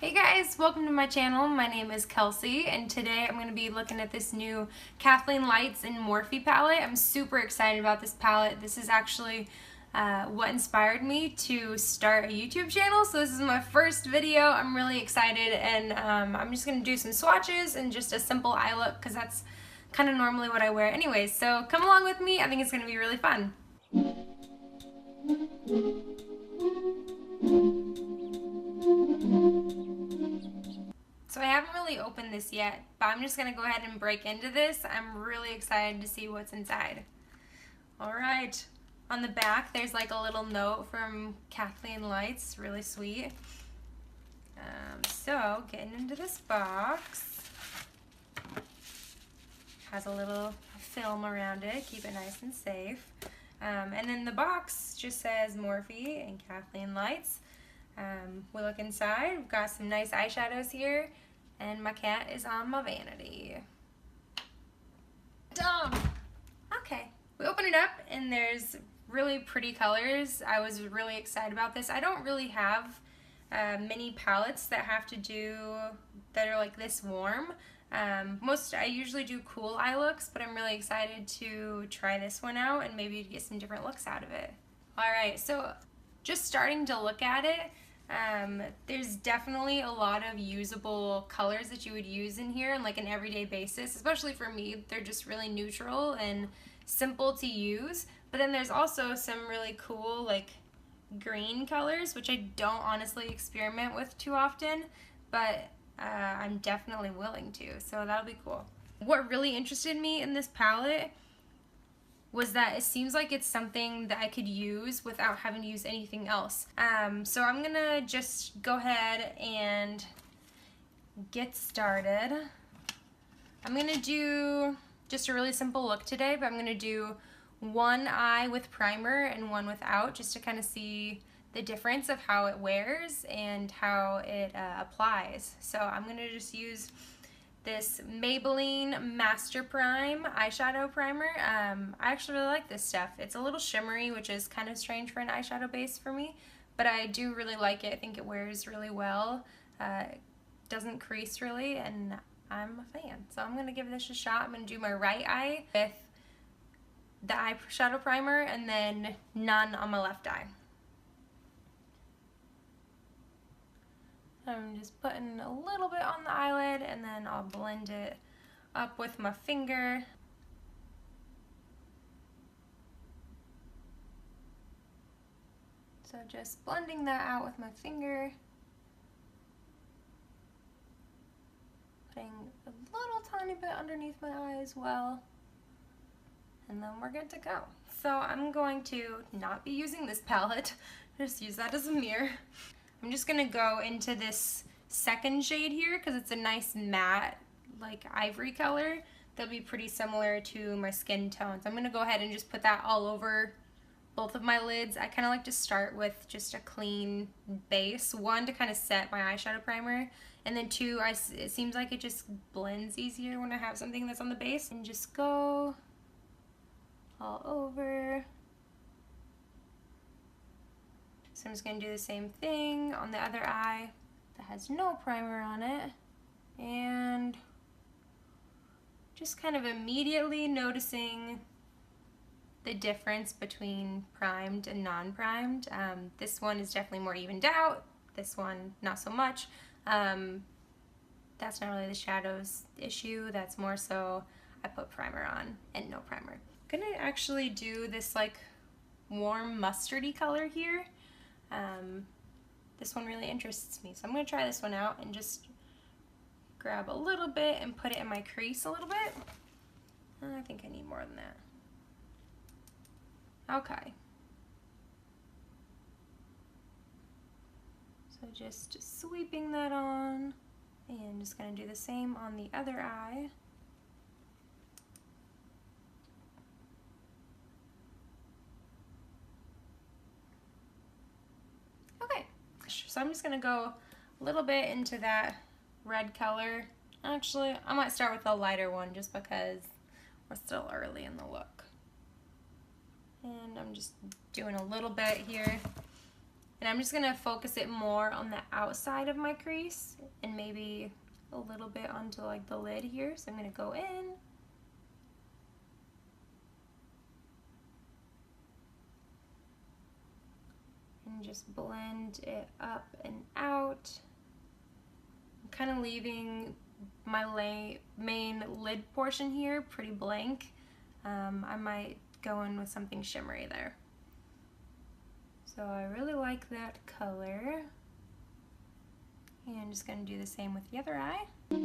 Hey guys, welcome to my channel. My name is Kelsey and today I'm going to be looking at this new KathleenLights in Morphe palette. I'm super excited about this palette. This is actually what inspired me to start a YouTube channel, so this is my first video. I'm really excited and I'm just going to do some swatches and just a simple eye look because that's kind of normally what I wear anyways. So come along with me. I think it's going to be really fun. So I haven't really opened this yet, but I'm just gonna go ahead and break into this. I'm really excited to see what's inside. All right, on the back there's like a little note from KathleenLights, really sweet. So getting into this box, has a little film around it, keep it nice and safe. And then the box just says Morphe and KathleenLights. We look inside, we've got some nice eyeshadows here, and my cat is on my vanity. Dumb! Okay, we open it up and there's really pretty colors. I was really excited about this. I don't really have many palettes that are like this warm. I usually do cool eye looks, but I'm really excited to try this one out and maybe get some different looks out of it. Alright, so just starting to look at it, there's definitely a lot of usable colors that you would use in here on like an everyday basis, especially for me. They're just really neutral and simple to use, but then there's also some really cool like green colors, which I don't honestly experiment with too often, but I'm definitely willing to, so that'll be cool. What really interested me in this palette was that it seems like it's something that I could use without having to use anything else. So I'm gonna just go ahead and get started. I'm gonna do just a really simple look today, but I'm gonna do one eye with primer and one without, just to kind of see the difference of how it wears and how it applies. So I'm gonna just use this Maybelline Master Prime eyeshadow primer. I actually really like this stuff. It's a little shimmery, which is kind of strange for an eyeshadow base for me, but I do really like it. I think it wears really well. It doesn't crease really, and I'm a fan. So I'm gonna give this a shot. I'm gonna do my right eye with the eyeshadow primer and then none on my left eye. I'm just putting a little bit on the eyelid and then I'll blend it up with my finger. So just blending that out with my finger. Putting a little tiny bit underneath my eye as well. And then we're good to go. So I'm going to not be using this palette, just use that as a mirror. I'm just gonna go into this second shade here because it's a nice matte, like ivory color. That'll be pretty similar to my skin tones. I'm gonna go ahead and just put that all over both of my lids. I kind of like to start with just a clean base. One, to kind of set my eyeshadow primer, and then two, it seems like it just blends easier when I have something that's on the base. And just go all over. So I'm just going to do the same thing on the other eye that has no primer on it, and just kind of immediately noticing the difference between primed and non-primed. This one is definitely more evened out, this one not so much. That's not really the shadows issue, that's more so I put primer on and no primer. I'm gonna actually do this like warm mustardy color here. This one really interests me, so I'm going to try this one out and just grab a little bit and put it in my crease a little bit. I think I need more than that. Okay. So just sweeping that on, and just going to do the same on the other eye. So I'm just going to go a little bit into that red color. Actually, I might start with the lighter one just because we're still early in the look. And I'm just doing a little bit here. And I'm just gonna focus it more on the outside of my crease and maybe a little bit onto like the lid here. So I'm gonna go in. And just blend it up and out. I'm kind of leaving my main lid portion here pretty blank. I might go in with something shimmery there. So I really like that color. And I'm just going to do the same with the other eye. I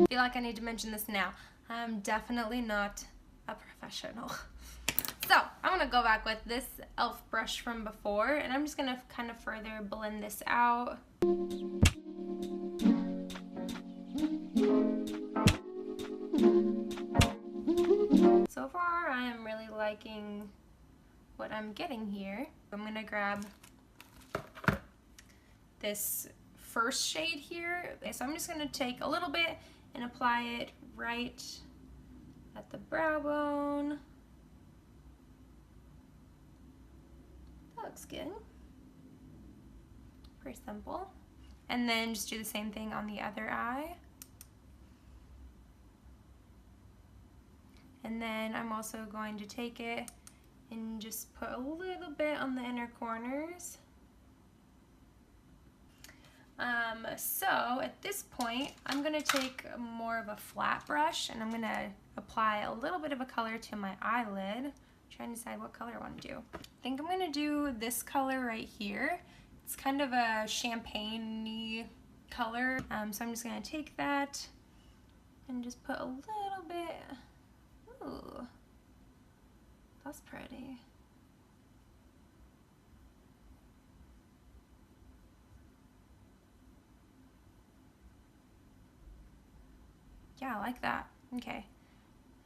feel like I need to mention this now. I'm definitely not a professional. So I'm going to go back with this e.l.f. brush from before, and I'm just going to kind of further blend this out. So far I am really liking what I'm getting here. I'm going to grab this first shade here. So I'm just going to take a little bit and apply it right at the brow bone. That looks good. Pretty simple. And then just do the same thing on the other eye. And then I'm also going to take it and just put a little bit on the inner corners. So at this point, I'm going to take more of a flat brush and I'm going to apply a little bit of a color to my eyelid. I'm trying to decide what color I want to do. I think I'm going to do this color right here. It's kind of a champagne-y color. So I'm just going to take that and just put a little bit. Ooh, that's pretty. Yeah, I like that. Okay,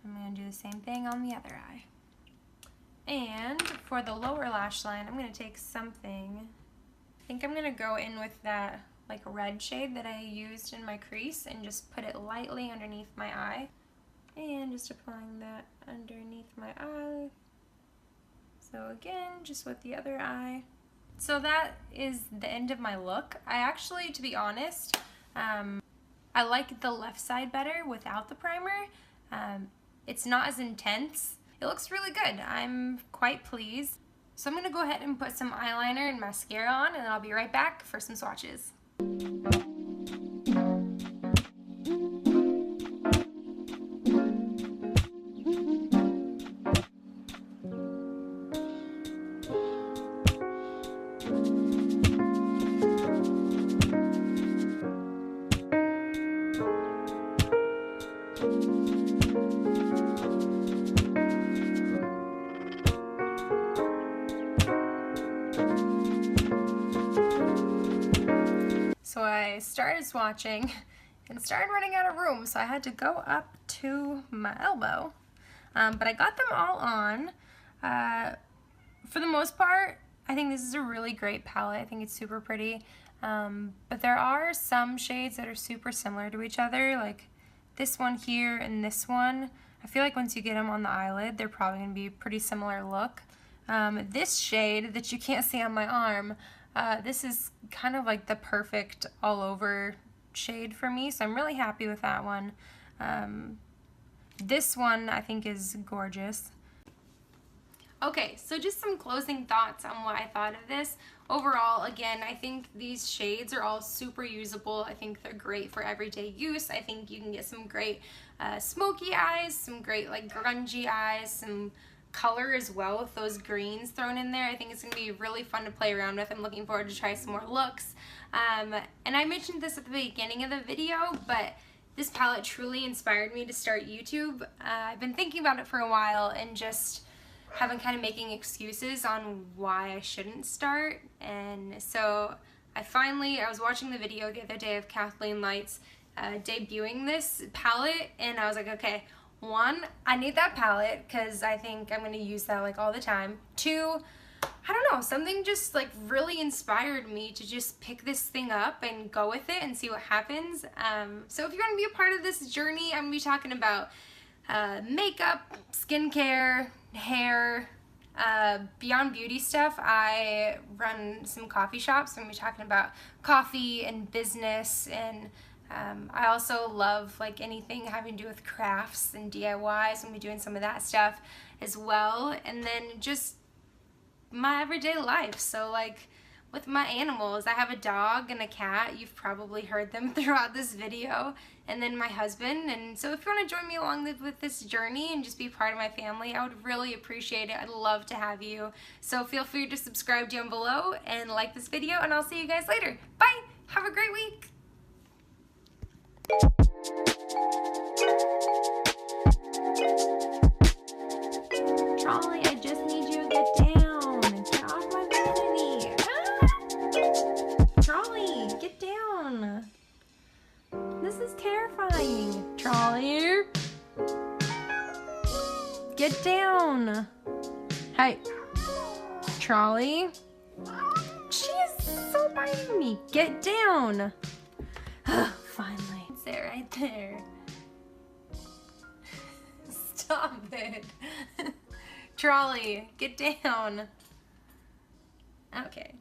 I'm going to do the same thing on the other eye. And for the lower lash line, I'm going to take something. I think I'm going to go in with that like red shade that I used in my crease and just put it lightly underneath my eye. And just applying that underneath my eye. So again, just with the other eye. So that is the end of my look. I actually, to be honest, I like the left side better without the primer. It's not as intense. It looks really good. I'm quite pleased. So I'm gonna go ahead and put some eyeliner and mascara on, and then I'll be right back for some swatches. So I started swatching and started running out of room, so I had to go up to my elbow. But I got them all on. For the most part, I think this is a really great palette. I think it's super pretty. But there are some shades that are super similar to each other, like this one here and this one. I feel like once you get them on the eyelid, they're probably going to be a pretty similar look. This shade that you can't see on my arm, this is kind of like the perfect all over shade for me, so I'm really happy with that one. This one I think is gorgeous. Okay, so just some closing thoughts on what I thought of this. Overall, again, I think these shades are all super usable. I think they're great for everyday use. I think you can get some great smoky eyes, some great like grungy eyes, some color as well with those greens thrown in there. I think it's going to be really fun to play around with. I'm looking forward to try some more looks. And I mentioned this at the beginning of the video, but this palette truly inspired me to start YouTube. I've been thinking about it for a while and just have been kind of making excuses on why I shouldn't start. And so I was watching the video the other day of KathleenLights debuting this palette, and I was like, okay, one, I need that palette because I think I'm going to use that like all the time. Two, I don't know, something just like really inspired me to just pick this thing up and go with it and see what happens. So if you're going to be a part of this journey, I'm going to be talking about makeup, skincare, hair, beyond beauty stuff. I run some coffee shops. I'm going to be talking about coffee and business, and I also love like anything having to do with crafts and DIYs. I'm going to be doing some of that stuff as well. And then just my everyday life. So like with my animals, I have a dog and a cat. You've probably heard them throughout this video. And then my husband. And so if you want to join me along with this journey and just be part of my family, I would really appreciate it. I'd love to have you. So feel free to subscribe down below and like this video, and I'll see you guys later. Bye! Have a great week! Trolley, I just need you to get down. Get off my vanity. Ah! Trolley, get down. This is terrifying. Trolley, get down. Hey, Trolley. She is so biting me. Get down. Finally. It's there, right there. Stop it. Trolley, get down. Okay.